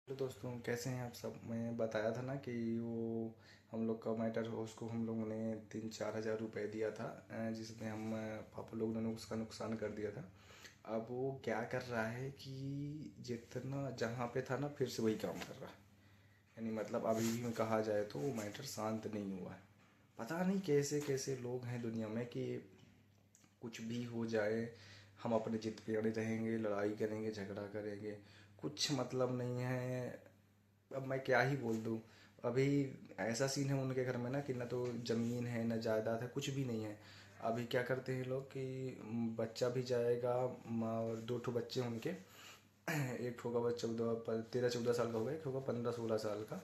Hello दोस्तों, कैसे हैं आप सब। मैं बताया था ना कि वो हम लोग का मैटर हो, उसको हम लोगों ने 3-4 हज़ार रुपये दिया था, जिसमें हम पापा लोगों ने उसका नुकसान कर दिया था। अब वो क्या कर रहा है कि जितना जहाँ पे था ना फिर से वही काम कर रहा है। यानी मतलब अभी भी में कहा जाए तो वो मैटर शांत नहीं हुआ है। पता नहीं कैसे कैसे लोग हैं दुनिया में कि कुछ भी हो जाए हम अपने जिद पे अड़े रहेंगे, लड़ाई करेंगे, झगड़ा करेंगे, कुछ मतलब नहीं है। अब मैं क्या ही बोल दूँ। अभी ऐसा सीन है उनके घर में ना कि ना तो ज़मीन है ना जायदाद है, कुछ भी नहीं है। अभी क्या करते हैं लोग कि बच्चा भी जाएगा, और दो ठो बच्चे हैं उनके। एक होगा बस 13-14 साल का होगा, एक होगा 15-16 साल का।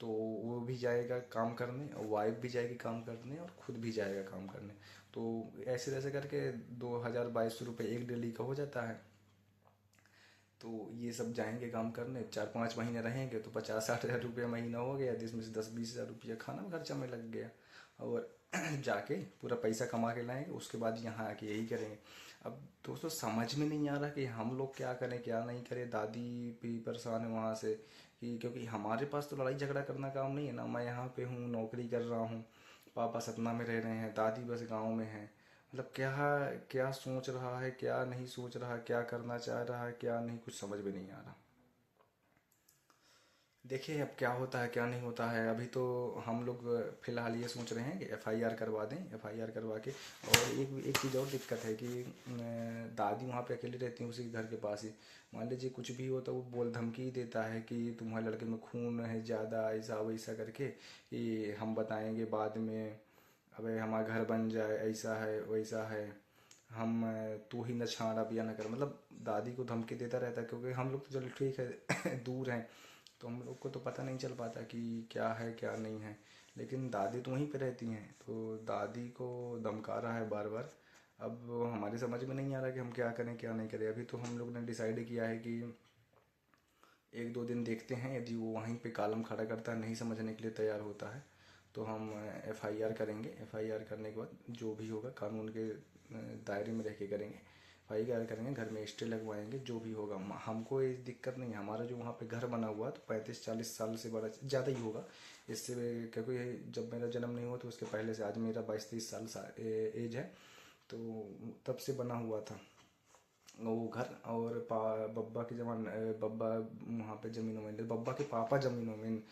तो वो भी जाएगा काम करने, और वाइफ भी जाएगी काम करने, और खुद भी जाएगा काम करने। तो ऐसे ऐसे करके 2,000-2,200 रुपये एक डेली का हो जाता है। तो ये सब जाएंगे काम करने, 4-5 महीने रहेंगे तो 50-60 हज़ार रुपया महीना हो गया, जिसमें से 10-20 हज़ार रुपया खाना में खर्चा में लग गया। और जाके पूरा पैसा कमा के लाएंगे, उसके बाद यहाँ आके यही करेंगे। अब दोस्तों समझ में नहीं आ रहा कि हम लोग क्या करें क्या नहीं करें। दादी भी परेशान है वहाँ से कि क्योंकि हमारे पास तो लड़ाई झगड़ा करना काम नहीं है ना। मैं यहाँ पे हूँ, नौकरी कर रहा हूँ, पापा सतना में रह रहे हैं, दादी बस गाँव में है। मतलब क्या क्या सोच रहा है, क्या नहीं सोच रहा, क्या करना चाह रहा है, क्या नहीं, कुछ समझ में नहीं आ रहा। देखिए अब क्या होता है क्या नहीं होता है। अभी तो हम लोग फ़िलहाल ये सोच रहे हैं कि एफआईआर करवा दें, एफआईआर करवा के। और एक एक चीज़ और दिक्कत है कि दादी वहाँ पे अकेली रहती हैं उसी घर के पास ही। मान लीजिए कुछ भी हो तो वो बोल धमकी ही देता है कि तुम्हारे लड़के में खून है ज़्यादा, ऐसा वैसा करके कि हम बताएंगे बाद में। अबे हमारा घर बन जाए, ऐसा है वैसा है, हम तू ही न छाड़ अब या न कर। मतलब दादी को धमकी देता रहता है, क्योंकि हम लोग तो चलो ठीक है दूर हैं, तो हम लोग को तो पता नहीं चल पाता कि क्या है क्या नहीं है। लेकिन दादी तो वहीं पे रहती हैं, तो दादी को धमका रहा है बार बार। अब वो हमारी समझ में नहीं आ रहा कि हम क्या करें क्या नहीं करें। अभी तो हम लोग ने डिसाइड किया है कि 1-2 दिन देखते हैं, यदि वो वहीं पे कॉलम खड़ा करता है, नहीं समझने के लिए तैयार होता है, तो हम एफआईआर करेंगे। एफआईआर करने के बाद जो भी होगा कानून के दायरे में रह के करेंगे। एफआईआर करेंगे, घर में स्टे लगवाएंगे, जो भी होगा। हमको ये दिक्कत नहीं है, हमारा जो वहाँ पे घर बना हुआ है तो 35-40 साल से बड़ा ज़्यादा ही होगा इससे। क्योंकि जब मेरा जन्म नहीं हुआ तो उसके पहले से, आज मेरा 22-23 साल एज है, तो तब से बना हुआ था वो घर। और बब्बा के जमान बब्बा वहाँ पे ज़मीन वमीन, बब्बा के पापा ज़मीन वमीन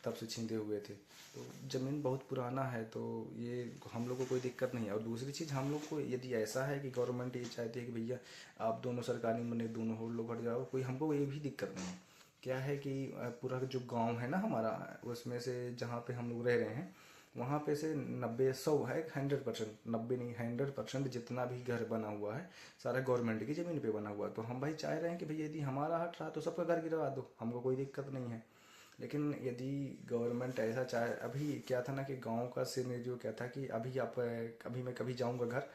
तब से छींदे हुए थे। तो ज़मीन बहुत पुराना है, तो ये हम लोग को कोई दिक्कत नहीं है। और दूसरी चीज़, हम लोग को यदि ऐसा है कि गवर्नमेंट ये चाहती है कि भैया आप दोनों सरकारी बने, दोनों हो लोग हट जाओ, कोई हमको ये भी दिक्कत नहीं है। क्या है कि पूरा जो गांव है ना हमारा, उसमें से जहाँ पे हम लोग रह रहे हैं, वहाँ पे से 90-100 है, 100%, 90 नहीं 100% जितना भी घर बना हुआ है सारा गवर्नमेंट की ज़मीन पे बना हुआ है। तो हम भाई चाह रहे हैं कि भाई यदि हमारा हट रहा तो सबका घर गिरवा दो, हमको कोई दिक्कत नहीं है। लेकिन यदि गवर्नमेंट ऐसा चाहे, अभी क्या था ना कि गांव का सिनेरियो क्या था कि अभी आप अभी मैं कभी जाऊंगा घर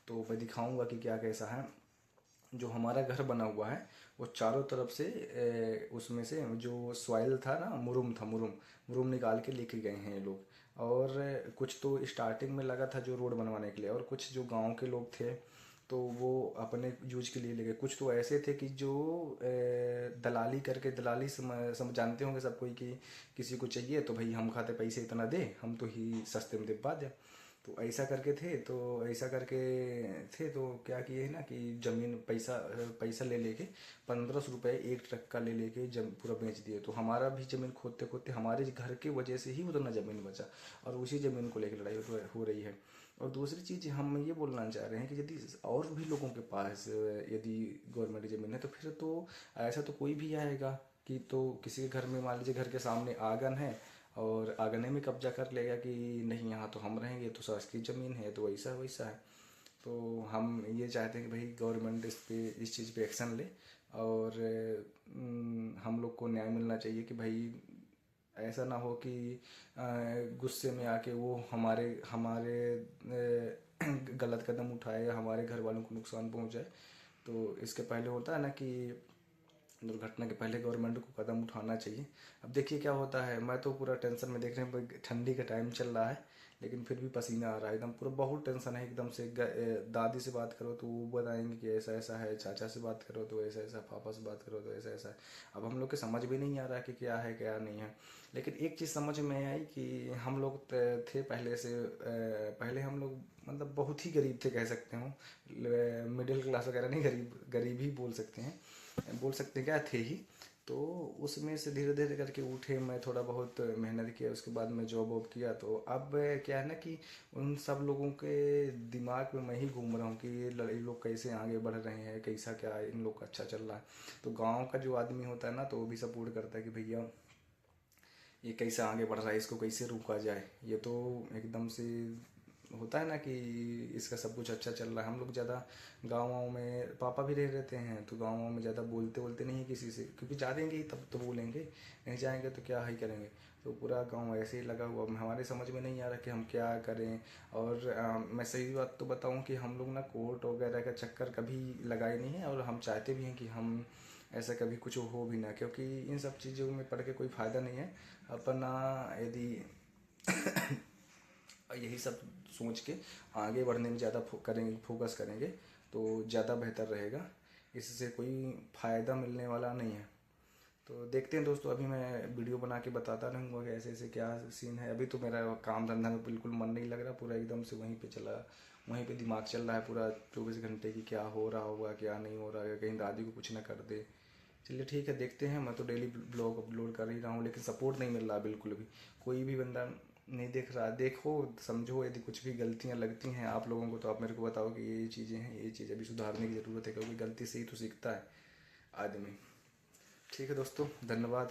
तो मैं दिखाऊंगा कि क्या कैसा है। जो हमारा घर बना हुआ है वो चारों तरफ से उसमें से जो सॉइल था ना, मुरुम था, मुरुम मुरुम निकाल के लेके गए हैं ये लोग। और कुछ तो स्टार्टिंग में लगा था जो रोड बनवाने के लिए, और कुछ जो गांव के लोग थे तो वो अपने यूज के लिए ले गए। कुछ तो ऐसे थे कि जो दलाली करके, दलाली जानते होंगे सब कोई कि किसी को चाहिए तो भाई हम खाते पैसे इतना दे, हम तो ही सस्ते में दिलवा दें। तो ऐसा करके थे, तो ऐसा करके थे तो क्या किए है ना कि ज़मीन पैसा पैसा ले लेके 1500 रुपये एक ट्रक का ले लेके जम पूरा बेच दिए। तो हमारा भी ज़मीन खोदते खोदते हमारे घर के वजह से ही उतना ज़मीन बचा, और उसी ज़मीन को लेकर लड़ाई हो रही है। और दूसरी चीज़ हम ये बोलना चाह रहे हैं कि यदि और भी लोगों के पास यदि गवर्नमेंट ज़मीन है तो फिर तो ऐसा तो कोई भी आएगा कि, तो किसी के घर में मान लीजिए घर के सामने आंगन है और आंगने में कब्जा कर लेगा कि नहीं यहाँ तो हम रहेंगे, तो शासकीय ज़मीन है, तो वैसा वैसा है। तो हम ये चाहते हैं कि भाई गवर्नमेंट इस चीज़ पे एक्शन ले। और हम लोग को न्याय मिलना चाहिए कि भाई ऐसा ना हो कि गुस्से में आके वो हमारे हमारे गलत कदम उठाए या हमारे घर वालों को नुकसान पहुंचाए। तो इसके पहले होता है ना कि दुर्घटना के पहले गवर्नमेंट को कदम उठाना चाहिए। अब देखिए क्या होता है, मैं तो पूरा टेंशन में देख रहे हैं, ठंडी का टाइम चल रहा है, लेकिन फिर भी पसीना आ रहा है एकदम, पूरा बहुत टेंशन है एकदम से। दादी से बात करो तो वो बताएंगे कि ऐसा ऐसा है, चाचा से बात करो तो ऐसा ऐसा, पापा से बात करो तो ऐसा ऐसा है। अब हम लोग के समझ भी नहीं आ रहा कि क्या है क्या नहीं है। लेकिन एक चीज़ समझ में आई कि हम लोग थे पहले से, पहले हम लोग मतलब बहुत ही गरीब थे कह सकते हो, मिडिल क्लास वगैरह नहीं, गरीब गरीब ही बोल सकते हैं, क्या थे ही। तो उसमें से धीरे धीरे करके उठे, मैं थोड़ा बहुत मेहनत किया, उसके बाद मैं जॉब वॉब किया। तो अब क्या है ना कि उन सब लोगों के दिमाग में मैं ही घूम रहा हूँ कि ये लोग कैसे आगे बढ़ रहे हैं, कैसा क्या इन लोग का अच्छा चल रहा है। तो गांव का जो आदमी होता है ना, तो वो भी सपोर्ट करता है कि भैया ये कैसे आगे बढ़ रहा है, इसको कैसे रोका जाए। ये तो एकदम से होता है ना कि इसका सब कुछ अच्छा चल रहा है। हम लोग ज़्यादा गाँव में, पापा भी रह रहते हैं तो गाँव में ज़्यादा बोलते बोलते नहीं है किसी से, क्योंकि जाएंगे ही तब तो बोलेंगे, नहीं जाएंगे तो क्या ही करेंगे। तो पूरा गांव ऐसे ही लगा हुआ, हमारे समझ में नहीं आ रहा कि हम क्या करें। और मैं सही बात तो बताऊं कि हम लोग ना कोर्ट वगैरह का चक्कर कभी लगाए नहीं है, और हम चाहते भी हैं कि हम ऐसा कभी कुछ हो भी ना, क्योंकि इन सब चीज़ों में पढ़ के कोई फ़ायदा नहीं है। अपना यदि यही सब सोच के आगे बढ़ने में ज़्यादा फोकस करेंगे तो ज़्यादा बेहतर रहेगा। इससे कोई फ़ायदा मिलने वाला नहीं है। तो देखते हैं दोस्तों, अभी मैं वीडियो बना के बताता रहूँगा कि ऐसे ऐसे क्या सीन है। अभी तो मेरा काम धंधा में बिल्कुल मन नहीं लग रहा, पूरा एकदम से वहीं पे दिमाग चल रहा है पूरा 24 घंटे की, क्या हो रहा होगा क्या नहीं हो रहा है, कहीं दादी को कुछ ना कर दे। चलिए ठीक है, देखते हैं। मैं तो डेली ब्लॉग अपलोड कर ही रहा हूँ, लेकिन सपोर्ट नहीं मिल रहा बिल्कुल भी। कोई भी बंदा नहीं देख रहा। देखो, समझो, यदि कुछ भी गलतियाँ लगती हैं आप लोगों को तो आप मेरे को बताओ कि ये चीज़ें हैं, ये चीज़ अभी सुधारने की ज़रूरत है, क्योंकि गलती से ही तो सीखता है आदमी। ठीक है दोस्तों, धन्यवाद।